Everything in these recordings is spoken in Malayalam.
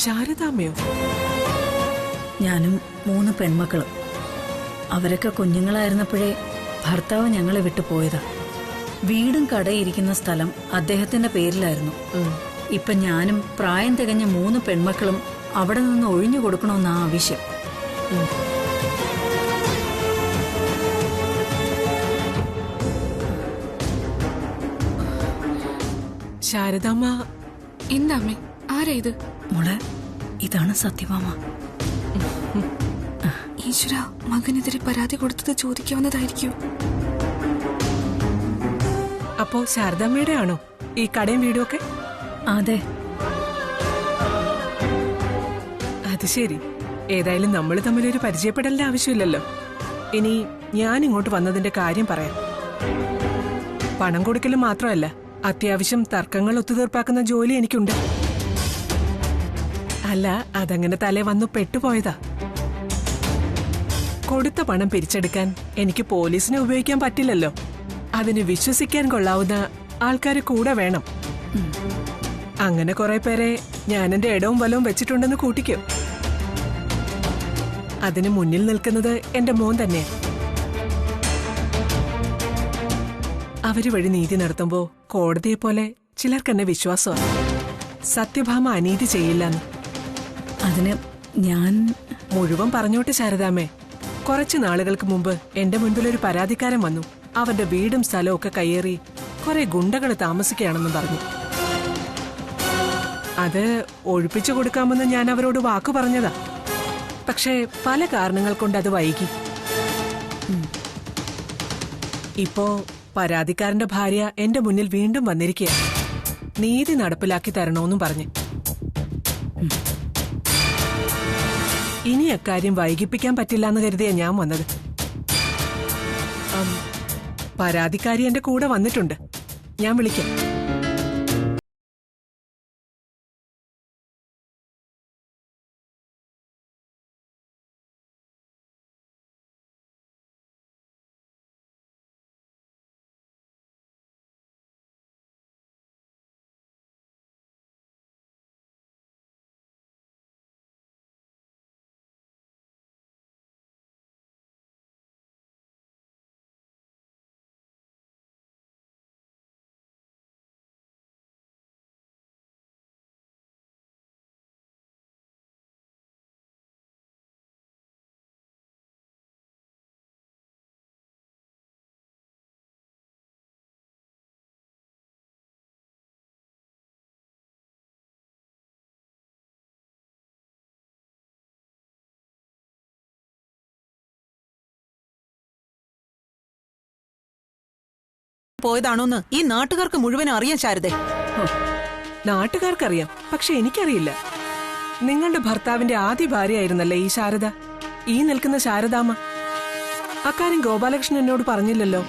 ശാരദാമ്മയോ? ഞാനും 3 പെൺമക്കളും. അവരൊക്കെ കുഞ്ഞുങ്ങളായിരുന്നപ്പോഴേ ഭർത്താവ് ഞങ്ങളെ വിട്ടു പോയതാ. വീടും കടയിരിക്കുന്ന സ്ഥലം അദ്ദേഹത്തിന്റെ പേരിലായിരുന്നു. ഇപ്പൊ ഞാനും പ്രായം തികഞ്ഞ 3 പെൺമക്കളും അവിടെ നിന്ന് ഒഴിഞ്ഞു കൊടുക്കണമെന്നാ ആവശ്യം. ശാരദാമ്മ. എന്താമ്മേ, ആരാ ഇത്? മോളെ, ഇതാണ് സത്യഭാമ. ഈശ്വര, മകനെതിരെ പരാതി കൊടുത്തത് ചോദിക്കാവുന്നതായിരിക്കും. അപ്പോ ശാരദാമ്മയുടെ ആണോ ഈ കടയും വീടും ഒക്കെ? അതെ. അത് ശരി. ഏതായാലും നമ്മൾ തമ്മിലൊരു പരിചയപ്പെടലിന്റെ ആവശ്യമില്ലല്ലോ. ഇനി ഞാൻ ഇങ്ങോട്ട് വന്നതിന്റെ കാര്യം പറയാം. പണം കൊടുക്കലും മാത്രമല്ല, അത്യാവശ്യം തർക്കങ്ങൾ ഒത്തുതീർപ്പാക്കുന്ന ജോലി എനിക്കുണ്ട്. അല്ല, അതങ്ങനെ തലേ വന്നു പെട്ടുപോയതാ. കൊടുത്ത പണം പിരിച്ചെടുക്കാൻ എനിക്ക് പോലീസിനെ ഉപയോഗിക്കാൻ പറ്റില്ലല്ലോ. അതിന് വിശ്വസിക്കാൻ കൊള്ളാവുന്ന ആൾക്കാര് കൂടെ വേണം. അങ്ങനെ കുറെ പേരെ ഞാൻ എന്റെ ഇടവും വലവും വെച്ചിട്ടുണ്ടെന്ന് കൂട്ടിക്കോ. അതിന് മുന്നിൽ നിൽക്കുന്നത് എന്റെ മോൻ തന്നെ. അവര് വഴി നീതി നടത്തുമ്പോ കോടതിയെ പോലെ ചിലർക്കെന്നെ വിശ്വാസമാണ്. സത്യഭാമ അനീതി ചെയ്യില്ലെന്ന്. അതിന് ഞാൻ മുഴുവൻ പറഞ്ഞോട്ടെ ശാരദാമ്മേ. കുറച്ചു നാളുകൾക്ക് മുമ്പ് എന്റെ മുൻപിൽ ഒരു പരാതിക്കാരൻ വന്നു. അവന്റെ വീടും സ്ഥലവും ഒക്കെ കയ്യേറി കുറെ ഗുണ്ടകൾ താമസിക്കുകയാണെന്ന് പറഞ്ഞു. അത് ഒഴിപ്പിച്ചു കൊടുക്കാമെന്ന് ഞാൻ അവരോട് വാക്കു പറഞ്ഞതാ. പക്ഷേ പല കാരണങ്ങൾ കൊണ്ട് അത് വൈകി. ഇപ്പോ പരാതിക്കാരന്റെ ഭാര്യ എന്റെ മുന്നിൽ വീണ്ടും വന്നിരിക്കുക. നീതി നടപ്പിലാക്കി തരണോന്നും പറഞ്ഞ്. ഇനി അക്കാര്യം വൈകിപ്പിക്കാൻ പറ്റില്ല എന്ന് കരുതിയാ ഞാൻ വന്നത്. പരാതിക്കാരി എന്റെ കൂടെ വന്നിട്ടുണ്ട്. ഞാൻ വിളിക്കാം. പോയതാണോന്ന് ഈ നാട്ടുകാർക്ക് മുഴുവനും അറിയാൻ ശാരദേ. നാട്ടുകാർക്കറിയാം, പക്ഷെ എനിക്കറിയില്ല. നിങ്ങളുടെ ഭർത്താവിന്റെ ആദ്യ ഭാര്യയായിരുന്നല്ലേ ഈ ശാരദ, ഈ നിൽക്കുന്ന ശാരദാമ്മ. അക്കാര്യം ഗോപാലകൃഷ്ണൻ എന്നോട് പറഞ്ഞില്ലല്ലോ.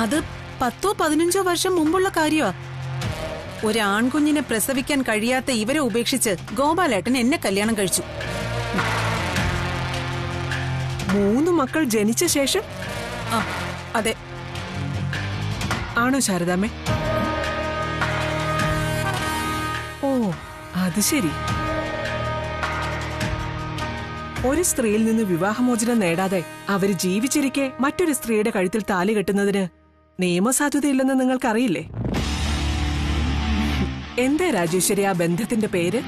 അത് 10-15 വർഷം മുമ്പുള്ള കാര്യമാ. ഒരു ആൺകുഞ്ഞിനെ പ്രസവിക്കാൻ കഴിയാത്ത ഇവരെ ഉപേക്ഷിച്ച് ഗോപാലേട്ടൻ എന്നെ കല്യാണം കഴിച്ചു. 3 മക്കൾ ജനിച്ച ശേഷം? അതെ. ആണോ ശാരദാമ്മേ? ഓ, അത് ശരി. ഒരു സ്ത്രീയിൽ നിന്ന് വിവാഹമോചനം നേടാതെ അവര് ജീവിച്ചിരിക്കെ മറ്റൊരു സ്ത്രീയുടെ കഴുത്തിൽ താലി കെട്ടുന്നതിന് നിയമസാധുതയില്ലെന്ന് നിങ്ങൾക്കറിയില്ലേ? എന്താ രാജേശ്വരി ആ ബന്ധത്തിന്റെ പേര്?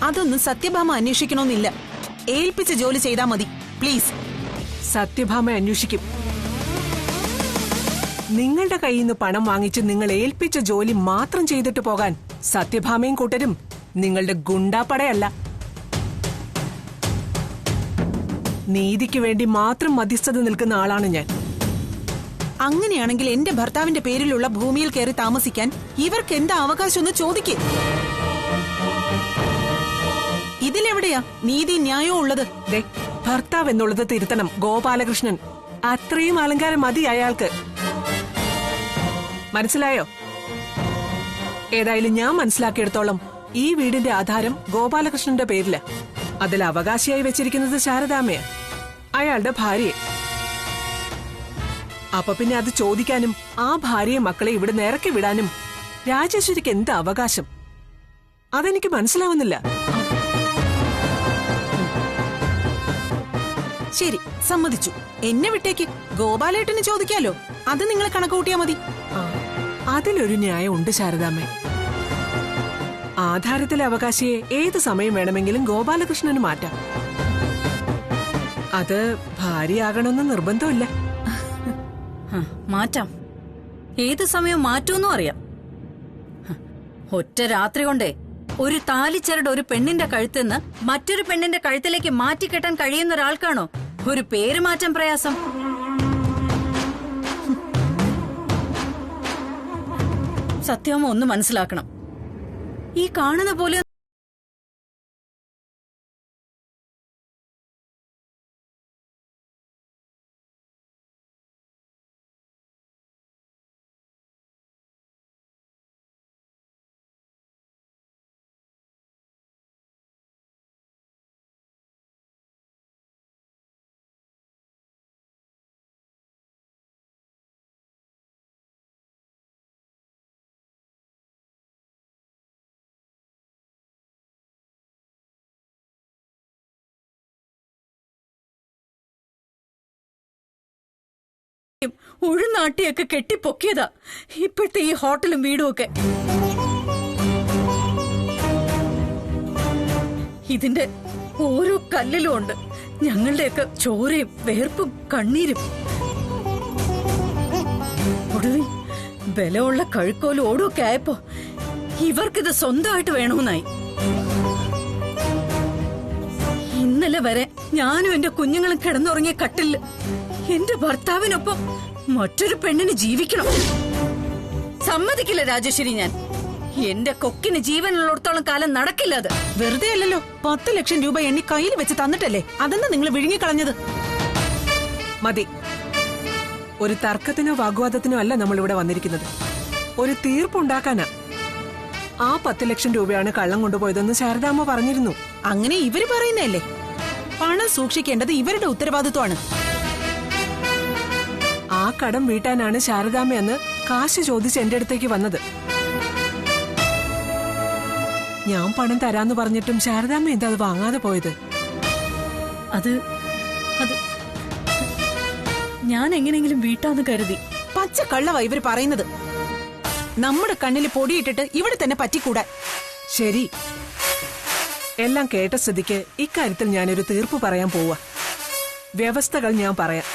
അതൊന്നും സത്യഭാമ അന്വേഷിക്കണമെന്നില്ല. ഏൽപ്പിച്ച ജോലി ചെയ്താൽ മതി, പ്ലീസ്. സത്യഭാമ അന്വേഷിക്കും. നിങ്ങളുടെ കയ്യിൽ നിന്ന് പണം വാങ്ങിച്ച് നിങ്ങൾ ഏൽപ്പിച്ച ജോലി മാത്രം ചെയ്തിട്ട് പോകാൻ സത്യഭാമയും കൂട്ടരും നിങ്ങളുടെ ഗുണ്ടാപ്പടയല്ല. നീതിക്ക് വേണ്ടി മാത്രം മധ്യസ്ഥത നിൽക്കുന്ന ആളാണ് ഞാൻ. അങ്ങനെയാണെങ്കിൽ എന്റെ ഭർത്താവിന്റെ പേരിലുള്ള ഭൂമിയിൽ കയറി താമസിക്കാൻ ഇവർക്ക് എന്താ അവകാശം എന്ന് ചോദിക്കേ. ഇതിലെവിടെയാ നീതി ന്യായവും ഉള്ളത്? ഭർത്താവ് എന്നുള്ളത് തിരുത്തണം ഗോപാലകൃഷ്ണൻ. അത്രയും അലങ്കാരം മതി അയാൾക്ക്. മനസ്സിലായോ? ഏതായാലും ഞാൻ മനസ്സിലാക്കിയെടുത്തോളം ഈ വീടിന്റെ ആധാരം ഗോപാലകൃഷ്ണന്റെ പേരില. അതിൽ അവകാശിയായി വെച്ചിരിക്കുന്നത് ശാരദാമ്മയെ, അയാളുടെ ഭാര്യയെ. അപ്പൊ പിന്നെ അത് ചോദിക്കാനും ആ ഭാര്യയെ മക്കളെ ഇവിടെ ഇറക്കി വിടാനും രാജേശ്വരിക്ക് എന്ത് അവകാശം? അതെനിക്ക് മനസ്സിലാവുന്നില്ല. ശരി, സമ്മതിച്ചു. എന്നെ വിട്ടേക്ക്. ഗോപാലേട്ടന് ചോദിക്കാലോ. അത് നിങ്ങൾ കണക്ക് കൂട്ടിയാ മതി. അതിലൊരു ന്യായം ഉണ്ട് ശാരദാമ്മേ. ആധാരത്തിലെ അവകാശിയെ ഏത് സമയം വേണമെങ്കിലും ഗോപാലകൃഷ്ണന് മാറ്റാം. അത് ഭാര്യയാകണമെന്ന് നിർബന്ധമില്ല. മാറ്റാം. ഏത് സമയം മാറ്റൂന്നും അറിയാം. ഒറ്റ രാത്രി കൊണ്ടേ ഒരു താലിച്ചരട് ഒരു പെണ്ണിന്റെ കഴുത്തുനിന്ന് മറ്റൊരു പെണ്ണിന്റെ കഴുത്തിലേക്ക് മാറ്റിക്കെട്ടാൻ കഴിയുന്ന ഒരാൾക്കാണോ ഒരു പേര് മാറ്റാൻ പ്രയാസം? സത്യവും ഒന്ന് മനസ്സിലാക്കണം. ഈ കാണുന്ന പോലെ ഉഴുന്നാട്ടിയൊക്കെ കെട്ടിപ്പൊക്കിയതാ ഇപ്പോഴത്തെ ഈ ഹോട്ടലും വീടും ഒക്കെ. ഇതിന്റെ ഓരോ കല്ലിലും ഉണ്ട് ഞങ്ങളുടെയൊക്കെ ചോരയും വേർപ്പും കണ്ണീരും. ഒടുവിൽ ബലമുള്ള കഴുക്കോലും ഓടുമൊക്കെ ആയപ്പോ ഇവർക്കിത് സ്വന്തമായിട്ട് വേണമെന്നായി. ഇന്നലെ വരെ ഞാനും എന്റെ കുഞ്ഞുങ്ങളും കിടന്നുറങ്ങിയ കട്ടില് എന്റെ ഭർത്താവിനൊപ്പം മറ്റൊരു പെണ്ണിന് ജീവിക്കണം. സമ്മതിക്കില്ല രാജേശ്വരി. ഞാൻ എന്റെ കൊക്കിന് ജീവനുള്ളിടത്തോളം കാലം നടക്കില്ല. അത് വെറുതെ അല്ലല്ലോ. 10 ലക്ഷം രൂപ എണ്ണി കയ്യിൽ വെച്ച് തന്നിട്ടല്ലേ അതെന്താ നിങ്ങൾ വിഴുങ്ങിക്കളഞ്ഞത്? മതി. ഒരു തർക്കത്തിനോ വാഗ്വാദത്തിനോ അല്ല നമ്മൾ ഇവിടെ വന്നിരിക്കുന്നത്. ഒരു തീർപ്പുണ്ടാക്കാനാ. ആ 10 ലക്ഷം രൂപയാണ് കള്ളം കൊണ്ടുപോയതെന്ന് ശാരദാമ്മ പറഞ്ഞിരുന്നു. അങ്ങനെ ഇവര് പറയുന്നല്ലേ. പണം സൂക്ഷിക്കേണ്ടത് ഇവരുടെ ഉത്തരവാദിത്വമാണ്. ആ കടം വീട്ടാനാണ് ശാരദാമ്മ അന്ന് കാശ് ചോദിച്ച് എന്റെ അടുത്തേക്ക് വന്നത്. ഞാൻ പണം തരാന്ന് പറഞ്ഞിട്ടും ശാരദാമ്മ എന്താ അത് വാങ്ങാതെ പോയത്? അത് ഞാൻ എങ്ങനെയെങ്കിലും വീട്ടാന്ന് കരുതി. പച്ച കള്ളവാ ഇവര് പറയുന്നത്. നമ്മുടെ കണ്ണിൽ പൊടിയിട്ടിട്ട് ഇവിടെ തന്നെ പറ്റിക്കൂടാ. ശരി, എല്ലാം കേട്ട സ്ഥിതിക്ക് ഇക്കാര്യത്തിൽ ഞാനൊരു തീർപ്പ് പറയാൻ പോവാ. വ്യവസ്ഥകൾ ഞാൻ പറയാം.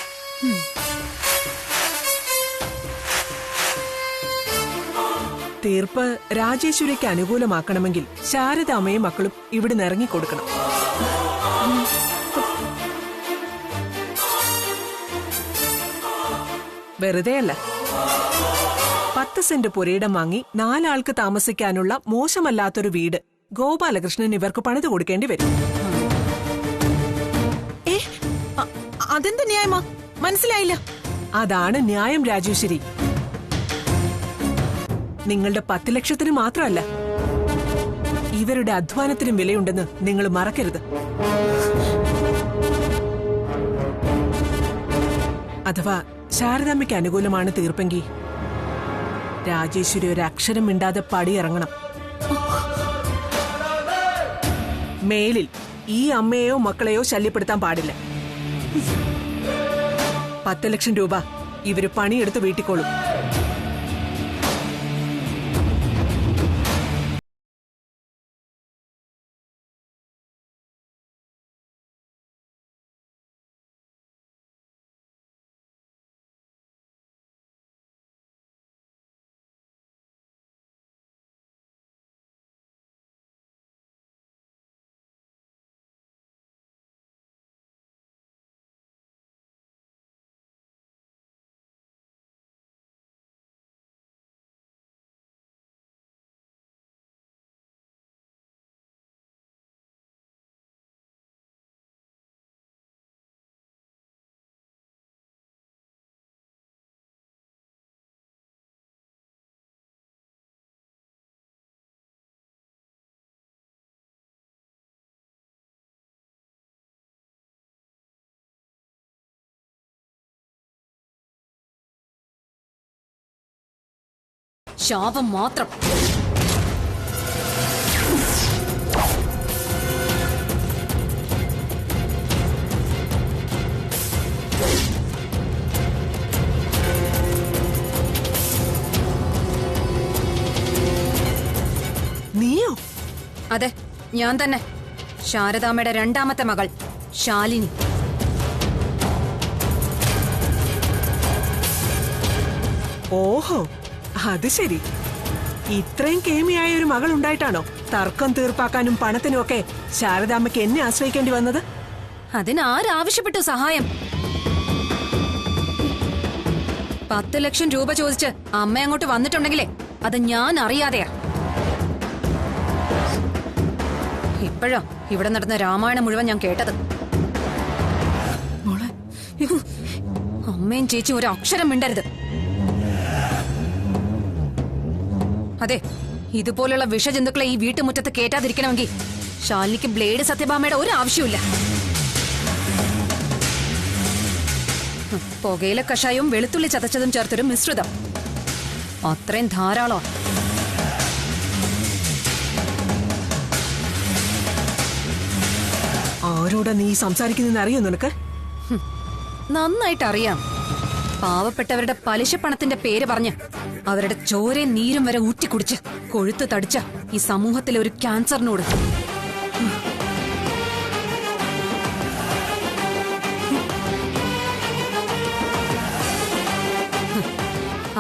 തീർപ്പ് രാജേശ്വരിക്ക് അനുകൂലമാക്കണമെങ്കിൽ ശാരദാമ്മയും മക്കളും ഇവിടുന്ന് ഇറങ്ങിക്കൊടുക്കണം. വെറുതെയല്ല. 10 സെന്റ് പുരയിടം വാങ്ങി 4 ആൾക്ക് താമസിക്കാനുള്ള മോശമല്ലാത്തൊരു വീട് ഗോപാലകൃഷ്ണൻ ഇവർക്ക് പണിത് കൊടുക്കേണ്ടി വരും. അതെന്ത് ന്യായമാ? മനസ്സിലായില്ല. അതാണ് ന്യായം രാജേശ്വരി. നിങ്ങളുടെ 10 ലക്ഷത്തിന് മാത്രമല്ല, ഇവരുടെ അധ്വാനത്തിനും വിലയുണ്ടെന്ന് നിങ്ങൾ മറക്കരുത്. അഥവാ ശാരദാമ്മയ്ക്ക് അനുകൂലമാണ് തീർപ്പെങ്കിൽ രാജേശ്വരി ഒരു അക്ഷരം മിണ്ടാതെ പടിയിറങ്ങണം. മേലിൽ ഈ അമ്മയെയോ മക്കളെയോ ശല്യപ്പെടുത്താൻ പാടില്ല. 10 ലക്ഷം രൂപ ഇവര് പണിയെടുത്ത് വീട്ടിക്കോളും. ശാപം മാത്രം. നീയോ? അതെ, ഞാൻ തന്നെ. ശാരദാമ്മയുടെ രണ്ടാമത്തെ മകൾ ശാലിനി. ഓഹോ, അത് ശരി. ഇത്രയും കേമിയായ ഒരു മകൾ ഉണ്ടായിട്ടാണോ തർക്കം തീർപ്പാക്കാനും പണത്തിനും ഒക്കെ ശാരദാമ്മയ്ക്ക് എന്നെ ആശ്രയിക്കേണ്ടി വന്നത്? അതിനാരാവശ്യപ്പെട്ടു സഹായം? 10 ലക്ഷം രൂപ ചോദിച്ച് അമ്മ അങ്ങോട്ട് വന്നിട്ടുണ്ടെങ്കിലേ അത് ഞാൻ അറിയാതെയാ. ഇപ്പോഴാ ഇവിടെ നടന്ന രാമായണം മുഴുവൻ ഞാൻ കേട്ടത്. മോളെ, അമ്മയും ചേച്ചി ഒരു അക്ഷരം മിണ്ടരുത്. അതെ, ഇതുപോലുള്ള വിഷജന്തുക്കളെ ഈ വീട്ടുമുറ്റത്ത് കേറ്റാതിരിക്കണമെങ്കിൽ ശാലിനിക്ക് ബ്ലേഡ് സത്യഭാമയുടെ ഒരു ആവശ്യമില്ല. പുകയില കഷായവും വെളുത്തുള്ളി ചതച്ചതും ചേർത്തൊരു മിശ്രിതം, അത്രയും ധാരാളം. ആരോടാ നീ സംസാരിക്കുന്നതെന്ന് അറിയോ നിനക്ക്? നന്നായിട്ട് അറിയാം. പാവപ്പെട്ടവരുടെ പലിശ പണത്തിന്റെ പേര് പറഞ്ഞ് അവരുടെ ചോരയും നീരും വരെ ഊറ്റിക്കുടിച്ച് കൊഴുത്ത് തടിച്ച ഈ സമൂഹത്തിലെ ഒരു ക്യാൻസറിനോട്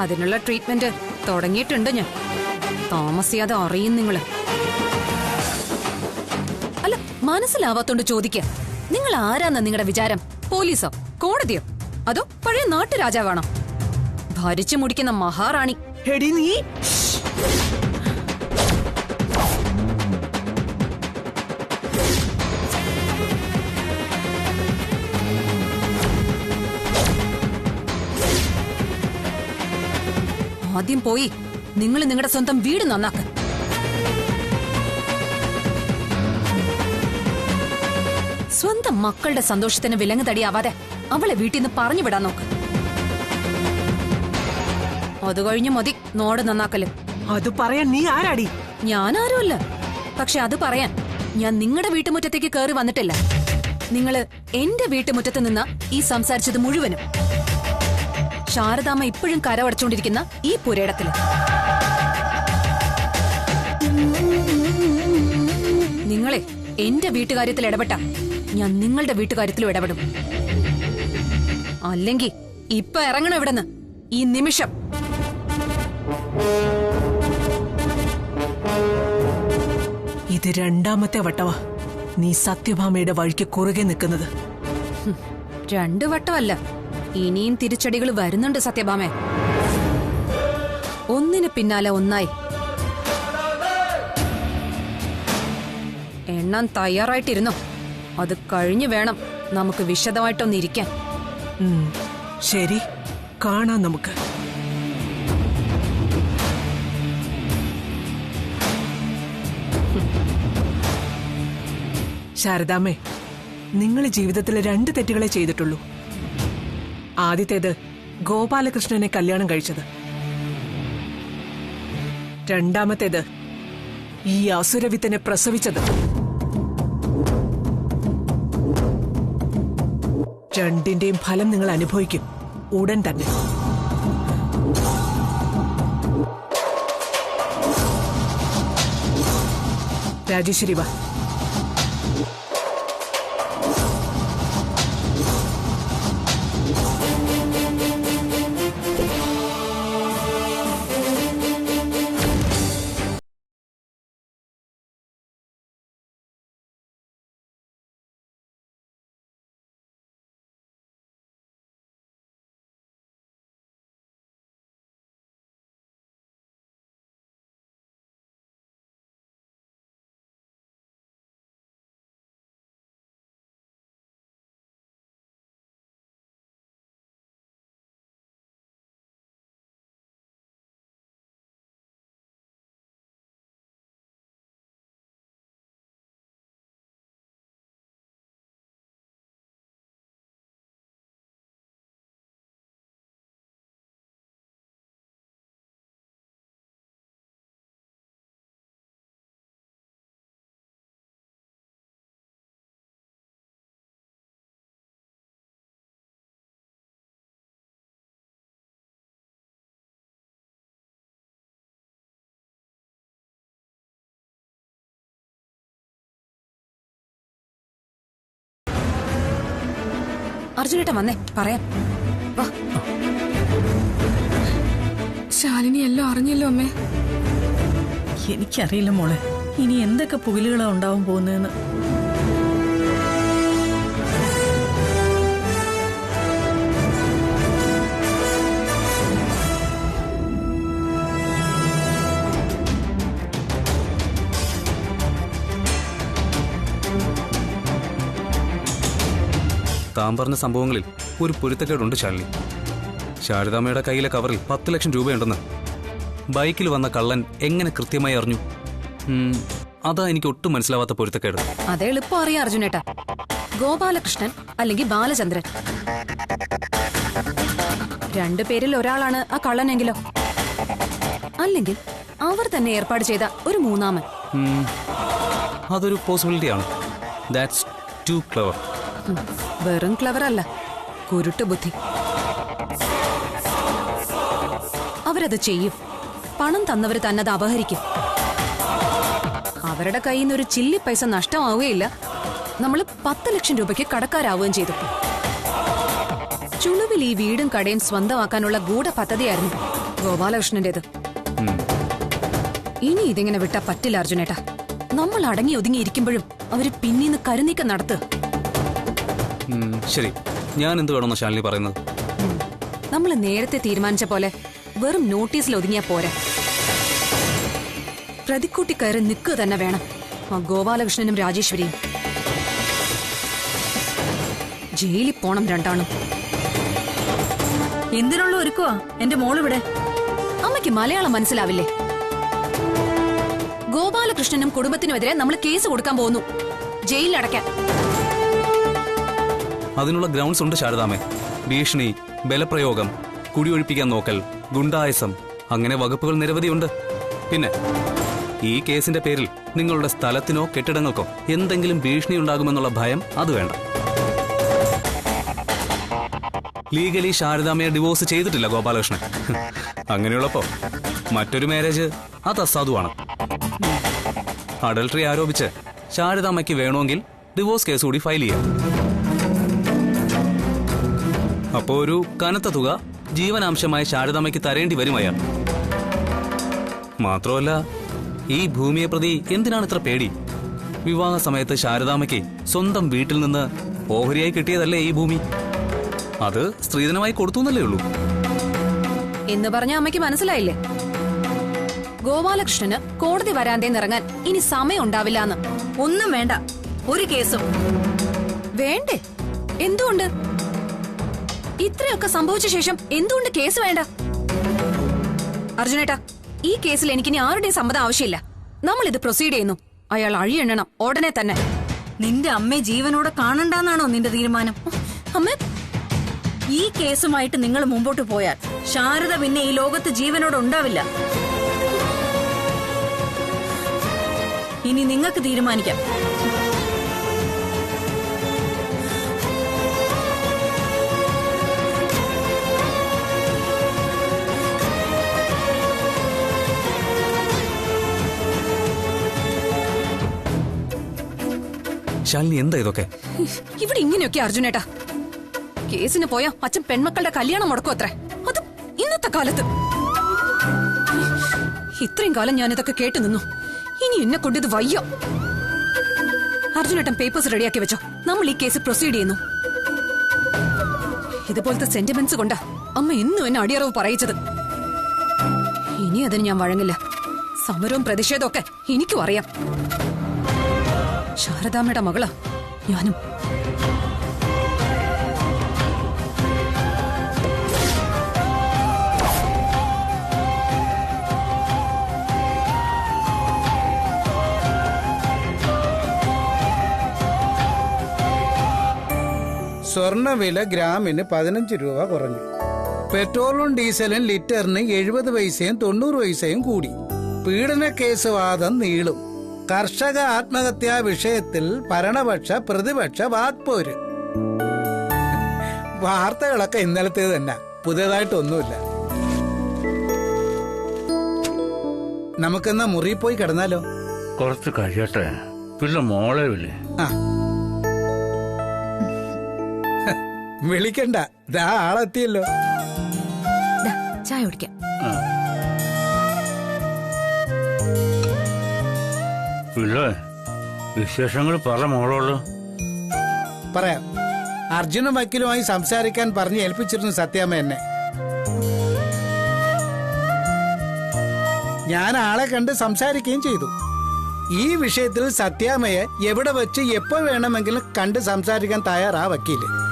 അതിനുള്ള ട്രീറ്റ്മെന്റ് തുടങ്ങിയിട്ടുണ്ട് ഞാൻ. താമസിയാതെ അറിയും നിങ്ങള്. അല്ല, മനസ്സിലാവാത്തോണ്ട് ചോദിക്ക, നിങ്ങൾ ആരാന്നാ നിങ്ങളുടെ വിചാരം? പോലീസോ, കോടതിയോ, അതോ പഴയ നാട്ടുരാജാവാണോ? ഭരിച്ചു മുടിക്കുന്ന മഹാറാണി. എടി നീ ആദ്യം പോയി നിങ്ങൾ നിങ്ങളുടെ സ്വന്തം വീട് നന്നാക്ക്. സ്വന്തം മക്കളുടെ സന്തോഷത്തിന് വിലങ്ങ് തടിയാവാതെ അവളെ വീട്ടിൽ നിന്ന് പറഞ്ഞു വിടാൻ നോക്ക്. അത് കഴിഞ്ഞു മതി നോട് നന്നാക്കല്. അത് പറയാൻ നീ ആരാടി? ഞാനാരുമല്ല. പക്ഷെ അത് പറയാൻ ഞാൻ നിങ്ങളുടെ വീട്ടുമുറ്റത്തേക്ക് കയറി വന്നിട്ടില്ല. നിങ്ങള് എന്റെ വീട്ടുമുറ്റത്ത് നിന്ന് ഈ സംസാരിച്ചത് മുഴുവനും ശാരദാമ്മ ഇപ്പോഴും കരവടച്ചുകൊണ്ടിരിക്കുന്ന ഈ പുരയിടത്തില്. നിങ്ങളെ എന്റെ വീട്ടുകാര്യത്തിൽ ഇടപെട്ട ഞാൻ നിങ്ങളുടെ വീട്ടുകാര്യത്തിലും ഇടപെടും. അല്ലെങ്കിൽ ഇപ്പൊ ഇറങ്ങണം ഇവിടെന്ന്, ഈ നിമിഷം. ഇത് രണ്ടാമത്തെ വട്ടവാ നീ സത്യഭാമയുടെ വഴിക്ക് കുറുകെ നിൽക്കുന്നത്. 2 വട്ടമല്ല, ഇനിയും തിരിച്ചടികൾ വരുന്നുണ്ട് സത്യഭാമേ. ഒന്നിന് പിന്നാലെ ഒന്നായി. എണ്ണാൻ തയ്യാറായിട്ടിരുന്നോ? അത് കഴിഞ്ഞു വേണം നമുക്ക് വിശദമായിട്ടൊന്നിരിക്കാൻ. ശരി, കാണാം നമുക്ക്. ശാരദാമ്മേ, നിങ്ങൾ ജീവിതത്തിൽ 2 തെറ്റുകളെ ചെയ്തിട്ടുള്ളൂ. ആദ്യത്തേത് ഗോപാലകൃഷ്ണനെ കല്യാണം കഴിച്ചത്. രണ്ടാമത്തേത് ഈ അസുരവിത്തിനെ പ്രസവിച്ചത്. രണ്ടിന്റെയും ഫലം നിങ്ങൾ അനുഭവിക്കും ഉടൻ തന്നെ. രാജേശ്വരി വാ. അർജുനേട്ടൻ വന്നേ പറയാം. വാ. ശാലിനി എല്ലാം അറിഞ്ഞല്ലോ അമ്മേ. എനിക്കറിയില്ല മോളെ, ഇനി എന്തൊക്കെ പുകിലുകളാ ഉണ്ടാവാൻ പോകുന്നതെന്ന്. താൻ പറഞ്ഞ സംഭവങ്ങളിൽ ഒരു പൊരുത്തക്കേടുണ്ട് ശാലിനി. ശാരദാമ്മയുടെ കയ്യിലെ കവറിൽ 10 ലക്ഷം രൂപയുണ്ടെന്ന് ബൈക്കിൽ വന്ന കള്ളൻ എങ്ങനെ കൃത്യമായി അറിഞ്ഞു? അതാ എനിക്ക് ഒട്ടും മനസ്സിലാവാത്ത പൊരുത്തക്കേട്. അത് എളുപ്പം അറിയാം അർജുനേട്ടാ. ഗോപാലകൃഷ്ണൻ അല്ലെങ്കിൽ ബാലചന്ദ്രൻ, രണ്ടുപേരിൽ ഒരാളാണ് ആ കള്ളനെങ്കിലോ, അല്ലെങ്കിൽ അവർ തന്നെ ഏർപ്പാട് ചെയ്ത ഒരു മൂന്നാമൻ. അതൊരു പോസിബിലിറ്റിയാണ്. That's too clever. വെറും ക്ലവർ അല്ല, കുരുട്ട് ബുദ്ധി. അവരത് ചെയ്യും. പണം തന്നവര് തന്നെ അത് അപഹരിക്കും. അവരുടെ കയ്യിൽ നിന്ന് ഒരു ചില്ലി പൈസ നഷ്ടമാവുകയില്ല. നമ്മൾ 10 ലക്ഷം രൂപയ്ക്ക് കടക്കാരാവുകയും ചെയ്തു. ചുളുവിൽ ഈ വീടും കടയും സ്വന്തമാക്കാനുള്ള ഗൂഢ പദ്ധതിയായിരുന്നു ഗോപാലകൃഷ്ണന്റേത്. ഇനി ഇതിങ്ങനെ വിട്ടാ പറ്റില്ല അർജുനേട്ടാ. നമ്മൾ അടങ്ങി ഒതുങ്ങിയിരിക്കുമ്പോഴും അവര് പിന്നീന്ന് കരുനീക്കം നടത്തുക. ശരി, ഞാൻ എന്ത് വേണമെന്ന് ശാലിനി പറയുന്നത്? നമ്മൾ നേരത്തെ തീരുമാനിച്ച പോലെ വെറും നോട്ടീസിൽ ഒതുങ്ങിയാ പോരാ. പ്രതിക്കൂട്ടി കയറി നിൽക്കുക തന്നെ വേണം ആ ഗോപാലകൃഷ്ണനും രാജേശ്വരിയും. ജയിലിൽ പോണം രണ്ടാളും. എന്തിനുള്ള ഒരുക്കുവാ എന്റെ മോളിവിടെ? അമ്മയ്ക്ക് മലയാളം മനസ്സിലാവില്ലേ? ഗോപാലകൃഷ്ണനും കുടുംബത്തിനുമെതിരെ നമ്മൾ കേസ് കൊടുക്കാൻ പോകുന്നു, ജയിലിലടയ്ക്കാൻ. അതിനുള്ള ഗ്രൗണ്ട്സ് ഉണ്ട് ശാരദാമേ. ഭീഷണി, ബലപ്രയോഗം, കുടിയൊഴിപ്പിക്കാൻ നോക്കൽ, ഗുണ്ടായസം, അങ്ങനെ വകുപ്പുകൾ നിരവധിയുണ്ട്. പിന്നെ ഈ കേസിന്റെ പേരിൽ നിങ്ങളുടെ സ്ഥലത്തിനോ കെട്ടിടങ്ങൾക്കോ എന്തെങ്കിലും ഭീഷണി ഉണ്ടാകുമെന്നുള്ള ഭയം അത് വേണ്ട. ലീഗലി ശാരദാമ്മയെ ഡിവോഴ്സ് ചെയ്തിട്ടില്ല ഗോപാലകൃഷ്ണൻ. അങ്ങനെയുള്ളപ്പോ മറ്റൊരു മാരേജ് അത് അസാധുവാണ്. അഡൾട്ടറി ആരോപിച്ച് ശാരദാമ്മയ്ക്ക് വേണമെങ്കിൽ ഡിവോഴ്സ് കേസ് കൂടി ഫയൽ ചെയ്യാം. അപ്പോ ഒരു കനത്ത തുക ജീവനാംശമായി ശാരദാമ്മയ്ക്ക് തരേണ്ടി വരും അയാൾ. മാത്രമല്ല, ഈ ഭൂമിയെ പ്രതി എന്തിനാണ് ഇത്ര പേടി? വിവാഹ സമയത്ത് ശാരദാമ്മയ്ക്ക് സ്വന്തം വീട്ടിൽ നിന്ന് ഓഹരിയായി കിട്ടിയതല്ലേ ഈ ഭൂമി? അത് സ്ത്രീധനമായി കൊടുത്തു എന്നല്ലേ ഉള്ളൂ. എന്ന് പറഞ്ഞ അമ്മയ്ക്ക് മനസ്സിലായില്ലേ? ഗോപാലകൃഷ്ണന് കോടതി വരാന്തേന്ന് ഇറങ്ങാൻ ഇനി സമയം ഉണ്ടാവില്ലാന്ന്. ഒന്നും വേണ്ട, ഒരു കേസും വേണ്ടേ? എന്തുകൊണ്ട്? ഇത്രയൊക്കെ സംഭവിച്ച ശേഷം എന്തുകൊണ്ട് കേസ് വേണ്ട? അർജുനേട്ടാ, ഈ കേസിൽ എനിക്കിനി ആരുടെയും സമ്മതം ആവശ്യമില്ല. നമ്മൾ ഇത് പ്രൊസീഡ് ചെയ്യുന്നു. അയാൾ അഴിയെണ്ണണം ഉടനെ തന്നെ. നിന്റെ അമ്മയെ ജീവനോടെ കാണണ്ടെന്നാണോ നിന്റെ തീരുമാനം? അമ്മ, ഈ കേസുമായിട്ട് നിങ്ങൾ മുമ്പോട്ട് പോയാൽ ശാരദ പിന്നെ ഈ ലോകത്ത് ജീവനോടെ ഉണ്ടാവില്ല. ഇനി നിങ്ങൾക്ക് തീരുമാനിക്കാം. ശാലിനി, എന്താ ഇതൊക്കെ? ഇവിടെ ഇങ്ങനെയൊക്കെ അർജുനേട്ടാ. കേസിന് പോയാ അച്ഛൻ പെൺമക്കളുടെ കല്യാണം മുടക്കും അത്രേ, അത് ഇന്നത്തെ കാലത്ത്. ഇത്രയും കാലം ഞാൻ ഇതൊക്കെ കേട്ടു നിന്നു. ഇനി എന്നെ കൊണ്ട് ഇത് വയ്യ. അർജുനേട്ടൻ പേപ്പേഴ്സ് റെഡിയാക്കി വെച്ചോ. നമ്മൾ ഈ കേസ് പ്രൊസീഡ് ചെയ്യുന്നു. ഇതുപോലത്തെ സെന്റിമെന്റ്സ് കൊണ്ടാ അമ്മ എന്നും എന്നെ അടിയറവ് പറയിച്ചത്. ഇനി അതിന് ഞാൻ വഴങ്ങില്ല. സമരവും പ്രതിഷേധവും ഒക്കെ എനിക്കും അറിയാം. ശാരദാമ്മയുടെ മകളാ ഞാനും. സ്വർണ്ണവില ഗ്രാമിന് 15 രൂപ കുറഞ്ഞു. പെട്രോളും ഡീസലും ലിറ്ററിന് 70 പൈസയും 90 പൈസയും കൂടി. പീഡന കേസ് വാദം നീളും. കർഷക ആത്മഹത്യാ വിഷയത്തിൽ ഭരണപക്ഷ പ്രതിപക്ഷ വാക്പോര്. വാർത്തകളൊക്കെ ഇന്നലത്തേത് തന്നെ, പുതിയതായിട്ടൊന്നുമില്ല. നമുക്കെന്നാ മുറി പോയി കിടന്നാലോ? കുറച്ച് കഴിയട്ടെ, പിന്നെ മോളെ വിളി. വിളിക്കണ്ട, ദാ ആളെത്തിയല്ലോ. ദാ, ചായ കുടിക്കാം. വിശേഷങ്ങൾ പറ മോളോളൂ. പറയാം. അർജുനും വക്കീലുമായി സംസാരിക്കാൻ പറഞ്ഞ് ഏൽപ്പിച്ചിരുന്നു സത്യാമ്മ എന്നെ. ഞാൻ ആളെ കണ്ട് സംസാരിക്കുകയും ചെയ്തു. ഈ വിഷയത്തിൽ സത്യാമ്മയെ എവിടെ വെച്ച് എപ്പോ വേണമെങ്കിലും കണ്ട് സംസാരിക്കാൻ തയ്യാറാ വക്കീല്.